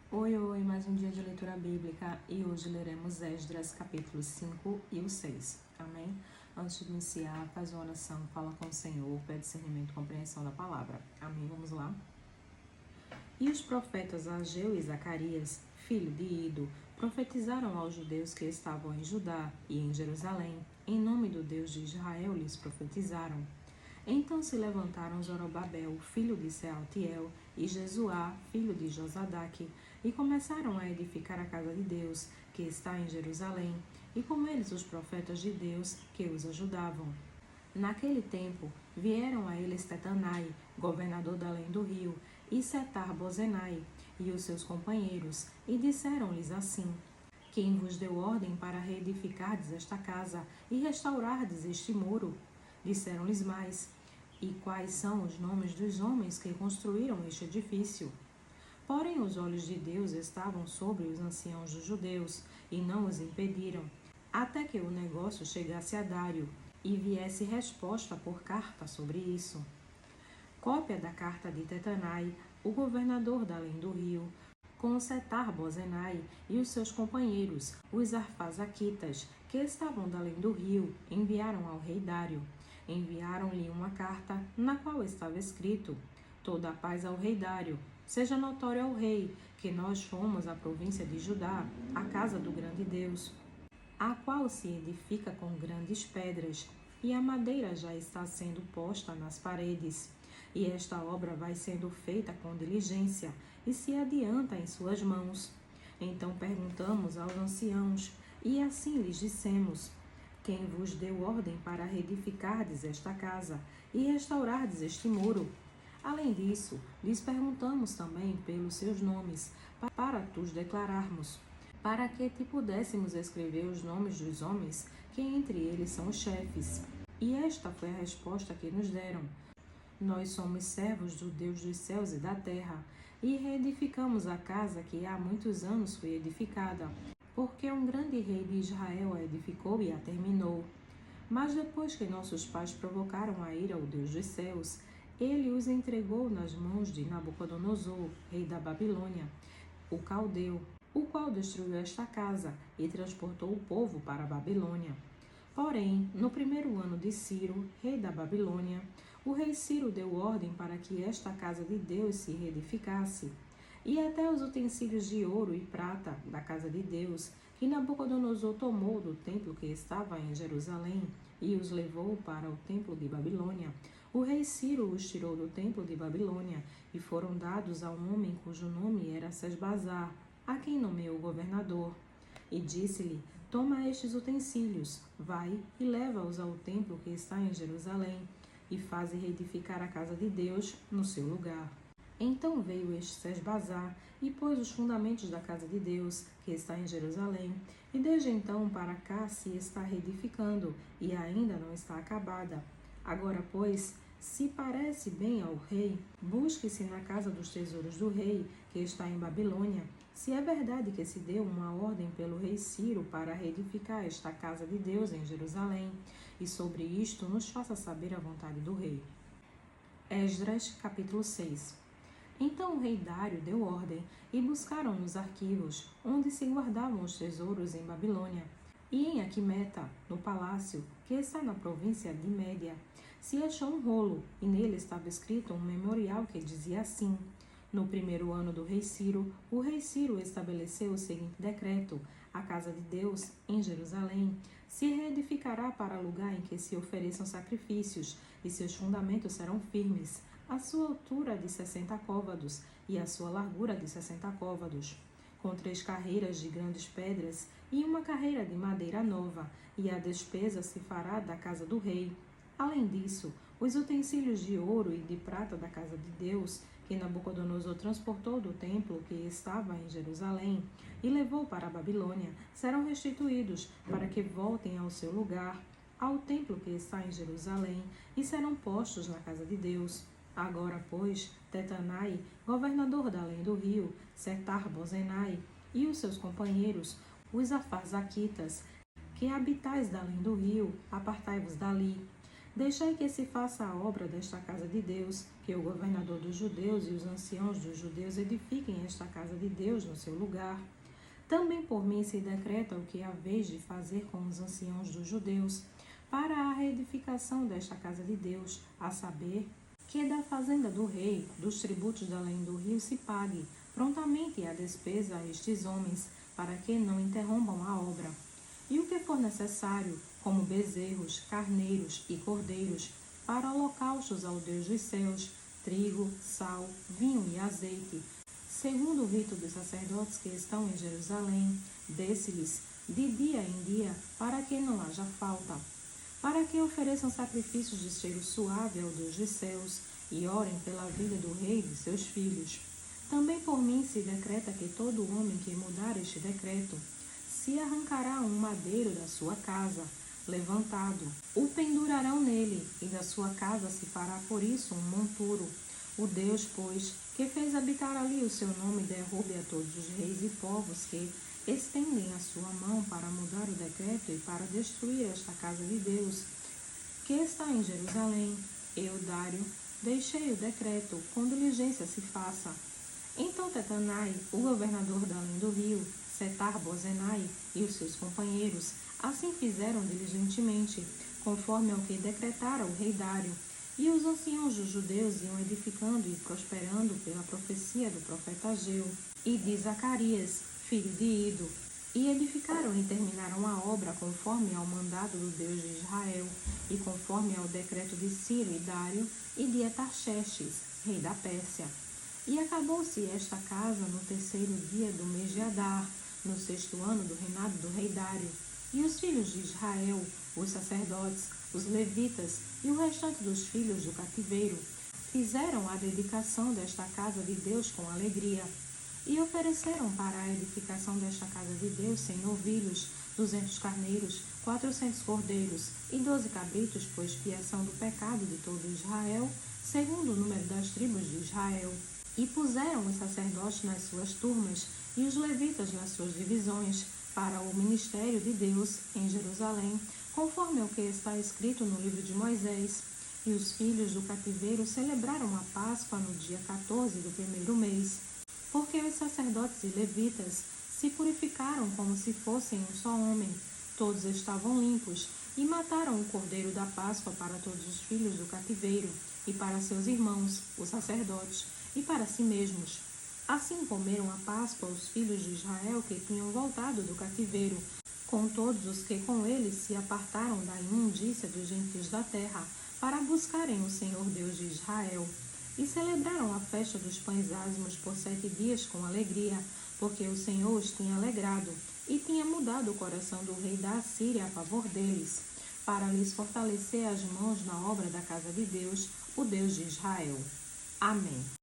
Oi, mais um dia de leitura bíblica e hoje leremos Esdras, capítulos 5 e o 6. Amém? Antes de iniciar, faz uma oração, fala com o Senhor, pede discernimento e compreensão da palavra. Amém? Vamos lá? E os profetas Ageu e Zacarias, filho de Ido, profetizaram aos judeus que estavam em Judá e em Jerusalém. Em nome do Deus de Israel lhes profetizaram. Então se levantaram Zorobabel, filho de Sealtiel, e Jesuá, filho de Josadaque, e começaram a edificar a casa de Deus, que está em Jerusalém, e com eles os profetas de Deus, que os ajudavam. Naquele tempo, vieram a eles Tetanai, governador da além do rio, e Setar-Bozenai, e os seus companheiros, e disseram-lhes assim: Quem vos deu ordem para reedificardes esta casa e restaurardes este muro? Disseram-lhes mais: E quais são os nomes dos homens que construíram este edifício? Porém, os olhos de Deus estavam sobre os anciãos dos judeus, e não os impediram, até que o negócio chegasse a Dário, e viesse resposta por carta sobre isso. Cópia da carta de Tetanai, o governador da além do rio, com Setar-Bozenai e os seus companheiros, os Arfazaquitas, que estavam da além do rio, enviaram ao rei Dário. Enviaram-lhe uma carta, na qual estava escrito: Toda a paz ao rei Dário. Seja notório ao rei que nós fomos à província de Judá, a casa do grande Deus, a qual se edifica com grandes pedras, e a madeira já está sendo posta nas paredes. E esta obra vai sendo feita com diligência, e se adianta em suas mãos. Então perguntamos aos anciãos, e assim lhes dissemos: Quem vos deu ordem para reedificardes esta casa e restaurardes este muro? Além disso, lhes perguntamos também pelos seus nomes, para tus declararmos, para que te pudéssemos escrever os nomes dos homens, que entre eles são os chefes. E esta foi a resposta que nos deram: Nós somos servos do Deus dos céus e da terra, e reedificamos a casa que há muitos anos foi edificada, porque um grande rei de Israel a edificou e a terminou. Mas depois que nossos pais provocaram a ira ao Deus dos céus, ele os entregou nas mãos de Nabucodonosor, rei da Babilônia, o caldeu, o qual destruiu esta casa e transportou o povo para a Babilônia. Porém, no primeiro ano de Ciro, rei da Babilônia, o rei Ciro deu ordem para que esta casa de Deus se reedificasse, e até os utensílios de ouro e prata da casa de Deus, que Nabucodonosor tomou do templo que estava em Jerusalém e os levou para o templo de Babilônia, o rei Ciro os tirou do templo de Babilônia e foram dados a um homem cujo nome era Sesbazar, a quem nomeou governador. E disse-lhe: Toma estes utensílios, vai e leva-os ao templo que está em Jerusalém, e faze reedificar a casa de Deus no seu lugar. Então veio este Sesbazar e pôs os fundamentos da casa de Deus, que está em Jerusalém, e desde então para cá se está reedificando, e ainda não está acabada. Agora, pois, se parece bem ao rei, busque-se na casa dos tesouros do rei, que está em Babilônia, se é verdade que se deu uma ordem pelo rei Ciro para reedificar esta casa de Deus em Jerusalém, e sobre isto nos faça saber a vontade do rei. Esdras, capítulo 6. Então o rei Dário deu ordem, e buscaram nos arquivos, onde se guardavam os tesouros em Babilônia, e em Aquimeta, no palácio, que está na província de Média, se achou um rolo, e nele estava escrito um memorial que dizia assim: No primeiro ano do rei Ciro, o rei Ciro estabeleceu o seguinte decreto: a casa de Deus, em Jerusalém, se reedificará para lugar em que se ofereçam sacrifícios, e seus fundamentos serão firmes, a sua altura de 60 côvados, e a sua largura de 60 côvados, com 3 carreiras de grandes pedras e uma carreira de madeira nova, e a despesa se fará da casa do rei. Além disso, os utensílios de ouro e de prata da casa de Deus, que Nabucodonosor transportou do templo que estava em Jerusalém e levou para a Babilônia, serão restituídos para que voltem ao seu lugar, ao templo que está em Jerusalém, e serão postos na casa de Deus. Agora, pois, Tetanai, governador da além do rio, Setar-Bozenai e os seus companheiros, os Afarzaquitas, que habitais da além do rio, apartai-vos dali. Deixai que se faça a obra desta casa de Deus, que o governador dos judeus e os anciãos dos judeus edifiquem esta casa de Deus no seu lugar. Também por mim se decreta o que haveis de fazer com os anciãos dos judeus, para a reedificação desta casa de Deus, a saber, que da fazenda do rei, dos tributos da além do rio se pague prontamente a despesa a estes homens, para que não interrompam a obra. E o que for necessário, como bezerros, carneiros e cordeiros, para holocaustos ao Deus dos céus, trigo, sal, vinho e azeite, segundo o rito dos sacerdotes que estão em Jerusalém, desse-lhes de dia em dia, para que não haja falta, para que ofereçam sacrifícios de cheiro suave ao Deus dos céus, e orem pela vida do rei e de seus filhos. Também por mim se decreta que todo homem que mudar este decreto, se arrancará um madeiro da sua casa, levantado, o pendurarão nele, e da sua casa se fará por isso um monturo. O Deus, pois, que fez habitar ali o seu nome, derrube a todos os reis e povos que estendem a sua mão para mudar o decreto e para destruir esta casa de Deus, que está em Jerusalém. Eu, Dário, deixei o decreto, com diligência se faça. Então Tatenai, o governador da além do rio, Setar-Bozenai e os seus companheiros, assim fizeram diligentemente, conforme ao que decretara o rei Dário. E os anciãos dos judeus iam edificando e prosperando pela profecia do profeta Ageu e de Zacarias, filho de Ido, e edificaram e terminaram a obra conforme ao mandado do Deus de Israel, e conforme ao decreto de Ciro e Dário e de Artaxerxes, rei da Pérsia. E acabou-se esta casa no 3º dia do mês de Adar, no 6º ano do reinado do rei Dário. E os filhos de Israel, os sacerdotes, os levitas e o restante dos filhos do cativeiro, fizeram a dedicação desta casa de Deus com alegria, e ofereceram para a edificação desta casa de Deus 100 novilhos, 200 carneiros, 400 cordeiros e 12 cabritos, por expiação do pecado de todo Israel, segundo o número das tribos de Israel. E puseram os sacerdotes nas suas turmas e os levitas nas suas divisões, para o ministério de Deus em Jerusalém, conforme ao que está escrito no livro de Moisés. E os filhos do cativeiro celebraram a Páscoa no dia 14 do 1º mês, porque os sacerdotes e levitas se purificaram como se fossem um só homem. Todos estavam limpos, e mataram o cordeiro da Páscoa para todos os filhos do cativeiro, e para seus irmãos, os sacerdotes, e para si mesmos. Assim comeram a Páscoa os filhos de Israel que tinham voltado do cativeiro, com todos os que com eles se apartaram da imundícia dos gentios da terra, para buscarem o Senhor Deus de Israel. E celebraram a festa dos pães ázimos por 7 dias com alegria, porque o Senhor os tinha alegrado, e tinha mudado o coração do rei da Assíria a favor deles, para lhes fortalecer as mãos na obra da casa de Deus, o Deus de Israel. Amém.